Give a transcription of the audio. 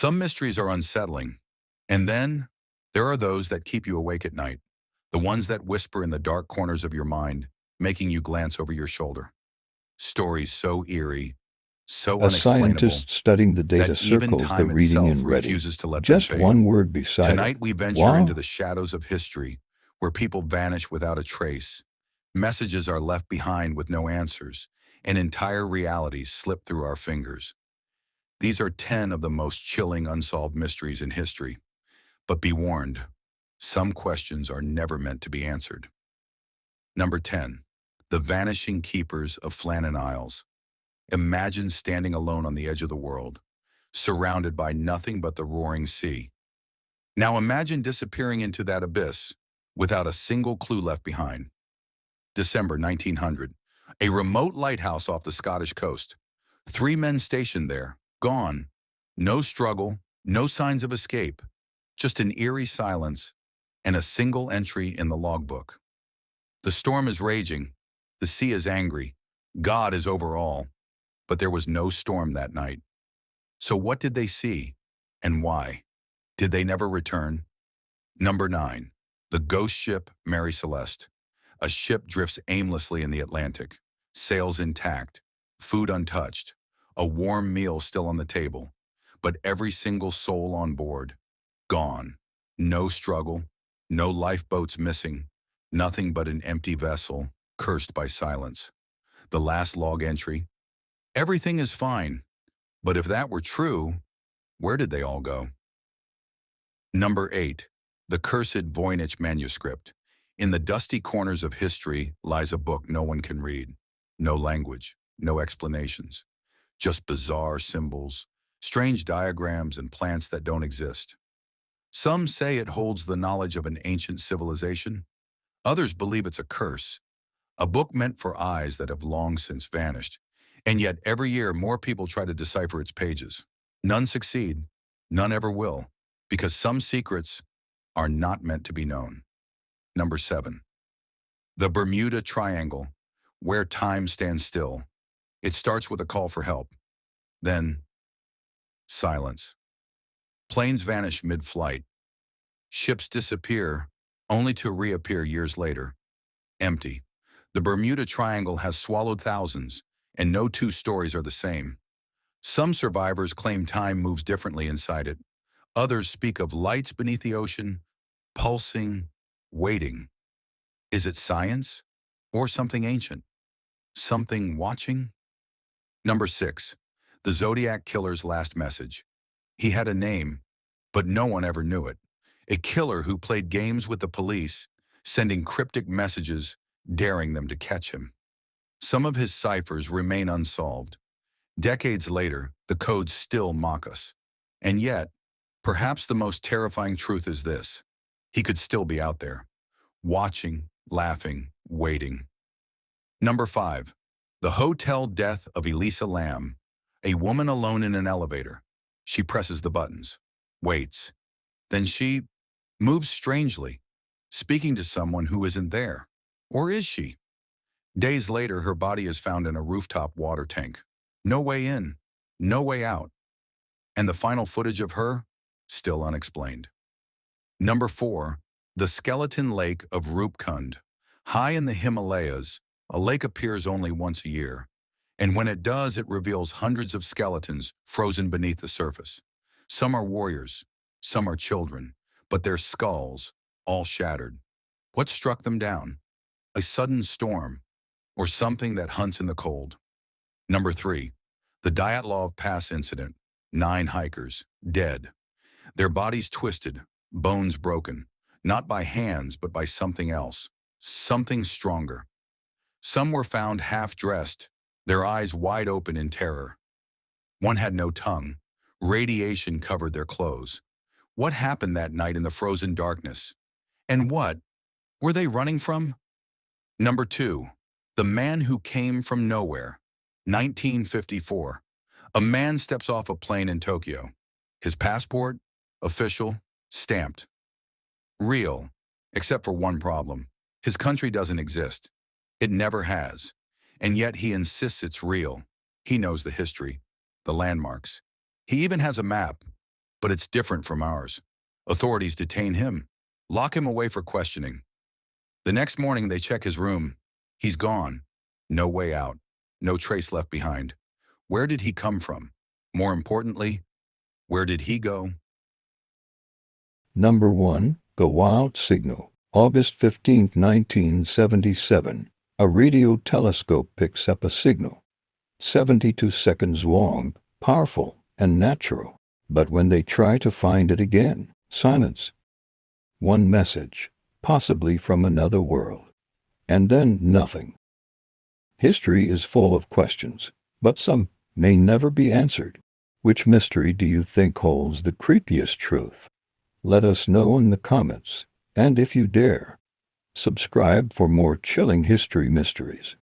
Some mysteries are unsettling, and then there are those that keep you awake at night, the ones that whisper in the dark corners of your mind, making you glance over your shoulder. Stories so eerie, so A unexplainable, scientist studying the that data even circles the time reading itself in ready. refuses to let them Just fade. one word beside it. Tonight we venture into Wow. the shadows of history, where people vanish without a trace. Messages are left behind with no answers, and entire realities slip through our fingers. These are 10 of the most chilling unsolved mysteries in history. But be warned, some questions are never meant to be answered. Number 10. The Vanishing Keepers of Flannan Isles. Imagine standing alone on the edge of the world, surrounded by nothing but the roaring sea. Now imagine disappearing into that abyss without a single clue left behind. December 1900. A remote lighthouse off the Scottish coast. 3 men stationed there, gone. No struggle, no signs of escape. Just an eerie silence and a single entry in the logbook. The storm is raging. The sea is angry. God is over all. But there was no storm that night. So what did they see? And why? Did they never return? Number 9. The ghost ship Mary Celeste. A ship drifts aimlessly in the Atlantic. Sails intact. Food untouched. A warm meal still on the table. But every single soul on board, gone. No struggle. No lifeboats missing. Nothing but an empty vessel, cursed by silence. The last log entry. Everything is fine. But if that were true, where did they all go? Number 8. The cursed Voynich manuscript. In the dusty corners of history lies a book no one can read. No language, no explanations. Just bizarre symbols, strange diagrams, and plants that don't exist. Some say it holds the knowledge of an ancient civilization. Others believe it's a curse, a book meant for eyes that have long since vanished. And yet every year more people try to decipher its pages. None succeed, none ever will, because some secrets are not meant to be known. Number 7. The Bermuda Triangle, where time stands still. It starts with a call for help. Then, silence. Planes vanish mid-flight. Ships disappear, only to reappear years later. Empty. The Bermuda Triangle has swallowed thousands, and no two stories are the same. Some survivors claim time moves differently inside it. Others speak of lights beneath the ocean, pulsing, waiting. Is it science or something ancient? Something watching? Number 6. The Zodiac Killer's last message. He had a name, but no one ever knew it. A killer who played games with the police, sending cryptic messages, daring them to catch him. Some of his ciphers remain unsolved. Decades later, the codes still mock us. And yet, perhaps the most terrifying truth is this: he could still be out there, watching, laughing, waiting. Number 5. The Hotel Death of Elisa Lamb. A woman alone in an elevator. She presses the buttons, waits. Then she moves strangely, speaking to someone who isn't there. Or is she? Days later, her body is found in a rooftop water tank. No way in, no way out. And the final footage of her? Still unexplained. Number 4. The Skeleton Lake of Rupkund. High in the Himalayas, a lake appears only once a year. And when it does, it reveals hundreds of skeletons frozen beneath the surface. Some are warriors, some are children, but their skulls, all shattered. What struck them down? A sudden storm, or something that hunts in the cold. Number 3. The Dyatlov Pass Incident. 9 hikers, dead. Their bodies twisted, bones broken, not by hands but by something else, something stronger. Some were found half-dressed, their eyes wide open in terror. One had no tongue. Radiation covered their clothes. What happened that night in the frozen darkness? And what were they running from? Number 2. The Man Who Came From Nowhere. 1954. A man steps off a plane in Tokyo. His passport, official, stamped. Real, except for one problem. His country doesn't exist. It never has. And yet he insists it's real. He knows the history, the landmarks. He even has a map. But it's different from ours. Authorities detain him, lock him away for questioning. The next morning they check his room. He's gone. No way out. No trace left behind. Where did he come from? More importantly, where did he go? Number 1. The Wild Signal. August 15, 1977. A radio telescope picks up a signal. 72 seconds long, powerful and natural. But when they try to find it again, silence. One message, possibly from another world. And then nothing. History is full of questions, but some may never be answered. Which mystery do you think holds the creepiest truth? Let us know in the comments, and if you dare, subscribe for more chilling history mysteries.